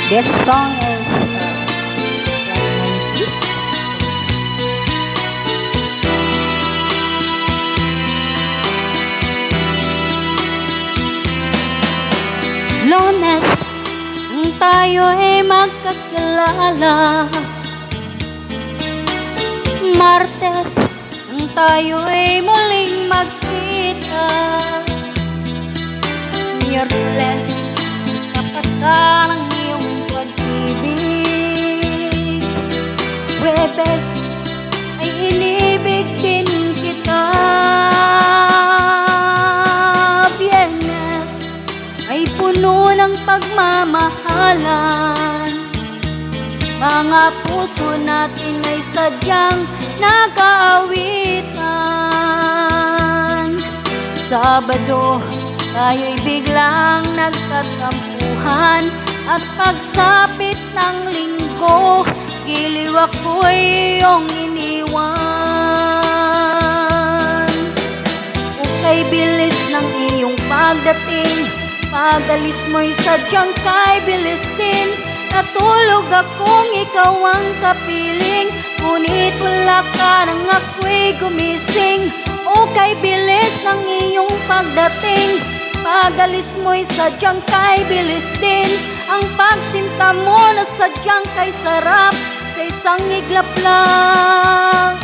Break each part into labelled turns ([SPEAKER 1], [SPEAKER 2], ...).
[SPEAKER 1] This song is Lunes, nang tayo ay magkakilala. Martes, nang tayo ay muling magkita. Miyerkules, tapat ka ng iyong pag-ibig. Huwebes, ay inibig din kita. Biyernes, ay puno ng pagmamahalan. Mga puso natin ay sadyang nag-aawitan. Sabado, tayo'y biglang nagtatampuhan. At pagsapit ng linggo, giliw ako'y iyong iniwan. Ukay bilis ng iyong pagdating, pag-alis mo'y sadyang kay bilis din. Natulog akong ikaw ang kapiling, ngunit wala ka nang ako'y gumising. O kay bilis ng iyong pagdating, pag-alis mo'y sadyang kay bilis din. Ang pagsinta mo na sadyang kay sarap, sa isang iglap lang,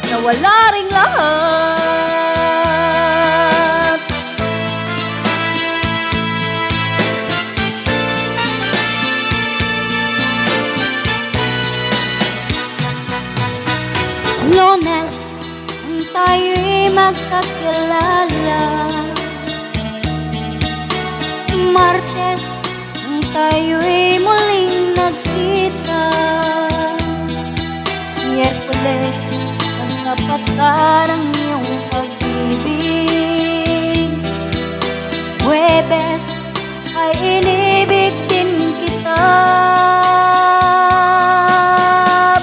[SPEAKER 1] nawala ring lahat. Lunes, nang tayo'y magkakilala. Martes, nang tayo'y muling nagkita. Miyerkules, ang tapat ka ng iyong pag-ibig. Huwebes, ay inibig din kita.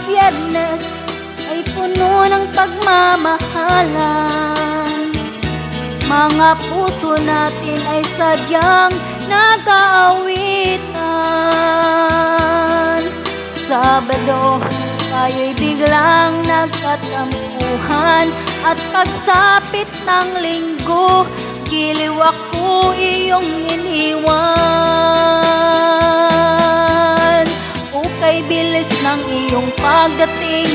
[SPEAKER 1] Biyernes, ay puno ng pagmamahalan. Mga puso natin ay sadyang nag-aawitan. Sabado, tayo'y biglang nagkatampuhan. At pagsapit ng linggo, giliw ako iyong iniwan. Ukay bilis ng iyong pagdating,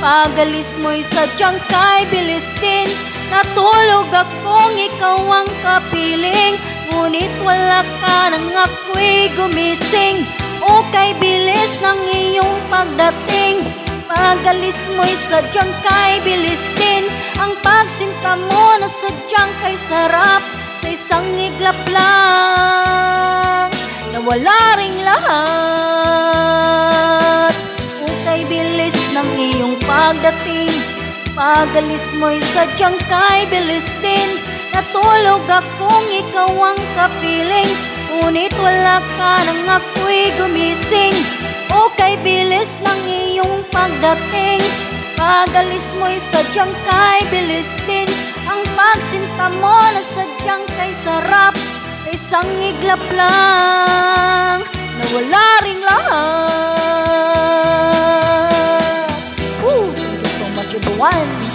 [SPEAKER 1] pag-alis mo'y sadyang kay bilis din. Natulog akong ikaw ang kapiling, ngunit wala ka nang ako'y gumising. O kay bilis ng iyong pagdating, pag-alis mo'y sadyang kay bilis din. Ang pagsinta mo na sadyang kay sarap, sa isang iglap lang, nawala ring lahat. O kay bilis ng iyong pagdating, pag-alis mo'y sadyang kay bilis din. Natulog akong ikaw ang kapiling, ngunit wala ka nang ako'y gumising. O kay bilis ng iyong pagdating, pag-alis mo'y sadyang kay bilis din. Ang pagsinta mo na sadyang kay sarap, sa isang iglap lang, nawala ring lahat. Thank you so much everyone.